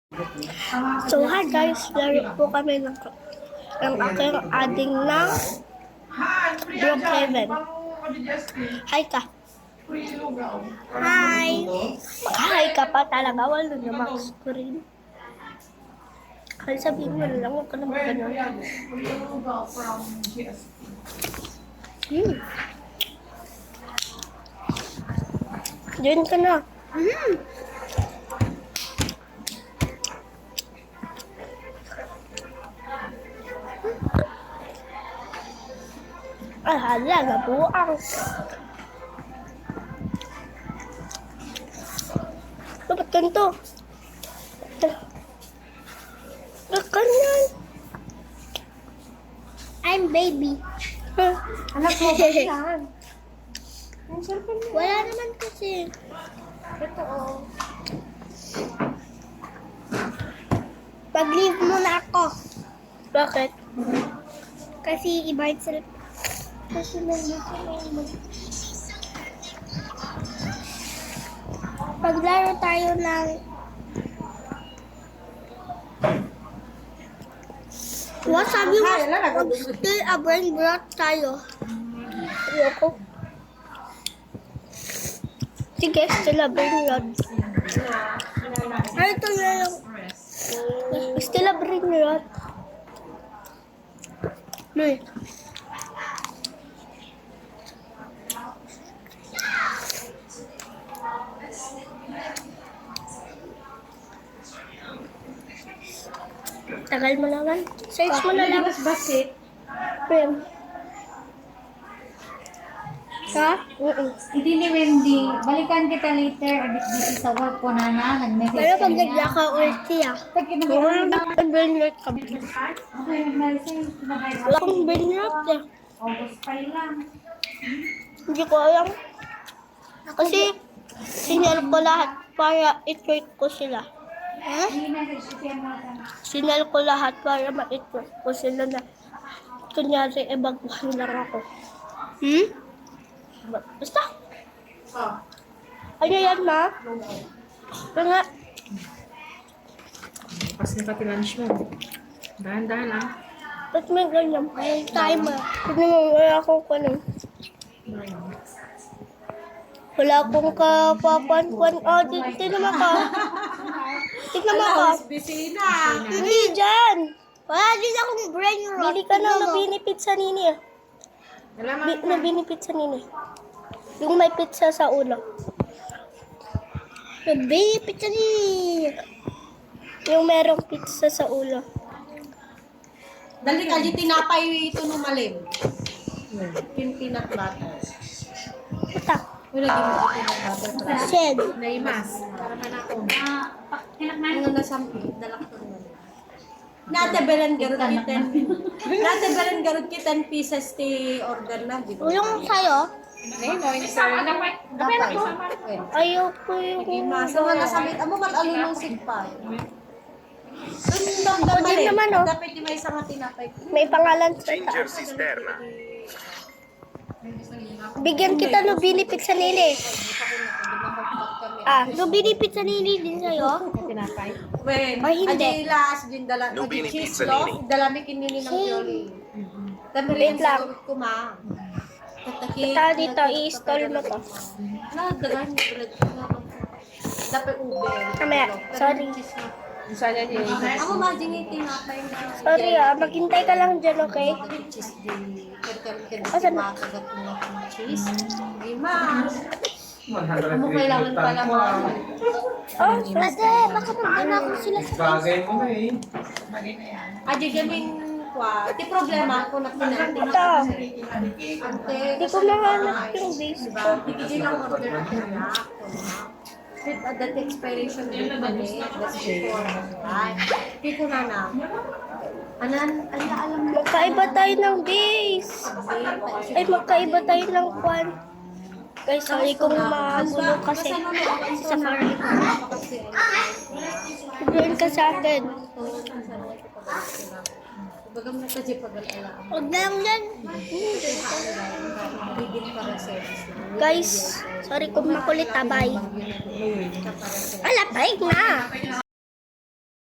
So, hi guys, laro po kami ng aking ading ng Brookhaven. Hi ka. Hi. Hi ka pa talaga, wala naman screen. Kaya sabihin mo lang, huwag ka naman ganun. Diyan ka na. Ay, hala, nabuang. Ba't ganito? Ba't ganyan? I'm baby. Anak mo ba yan? Ang cellphone mo. Wala naman kasi. Ito oh. Pag-leave muna ako. Bakit? Kasi iba yung cellphone. Kasi paglaro tayo ng what sabi mo? Still a brain rot tayo. Ayoko. Sige, still a brain rot. Ay, ito na lang. Still a brain rot. Tagal mo naman. Search mo na lang. Basit. Prem. Ha? Hindi ni Wendy. Balikan kita later. Abit dito sa work ko na na. Nag-message Pero pag niya. naglaka ulti ah. Pag Wala akong brain rot ka. Okay, nag-message. Wala akong brain rot eh. August pa lang. Hindi ko alam. Kasi sinel ko lahat para i-tweet ko sila. Ha? Hindi na-message mo ka. Sinel ko lahat para ma-tweet ko sila na kunyari baguhan lang ako. Basta. Ano yan, ma? Ito nga. Pas na pati lunch mo. Dahan-dahan ah. Ba't may ganyan? May timer. Hindi mo, wala akong kanon. Wala akong kapapan-pan. Oh, tignan mo ka. Tignan mo ka. Busy na. Hindi dyan. Wala din akong brain rot. Bili ka na nabinipit sa nini. Nabinipit sa nini. Yung may pizza sa ulo. Nabinipit sa nini. Yung merong pizza sa ulo. Dali ka, di tinapay ito nung malim. Peanut butter. Puta. Wala din mo peanut butter. Shed. Naimas. Para man ako. Ang nasampi. Dalak ko naman. Natebelan garot kiten pieces ti order na. Yung sa'yo? Dapat. Ayoko yung... Masa nga nasamit. Amo mal alunong sigpa. O, din naman, oh. Dapat di may isang tinapay. May pangalan sa Ginger taas. Cisterna. Bigyan kita no binipit sa nili. Ah, no binipit sa nili din sa'yo? Tinapay. Wen, Ay, hindi. Adilas, din dala, Nubini cheese pizza loaf, nini. dalami kinini ng Pioli. Kami Wait rin lang. sa ko ma. Kita dito, i-stall mo to. Dagan dapat ube. Kamaya, sorry. Ako ba ding tinapay na. Sorry maghintay ka lang dyan, okay? Cheese di. Asan na? Makagat mo ng cheese. Ay ma. Amo kailangan pala mo. Oh, ate, baka mag-ano ako sila sa Bagay mo na eh. Adi gaming kwa. Ti problema ko na pinantin. ito. Ante. Hindi ko mahanap yung base ko. Hindi lang order na kaya. With that expiration date na ni, that's before. Hindi ko na na. Alam mo. Magkaiba tayo ng base. Ay, magkaiba tayo ng kwan. Guys, sorry kung magulo kasi sa Safari ko. Doon ka sa akin. Bagam na sa pag-alala. Huwag na lang yan. Bigin para service. Guys, sorry kung makulit, bye. Ala, paig na.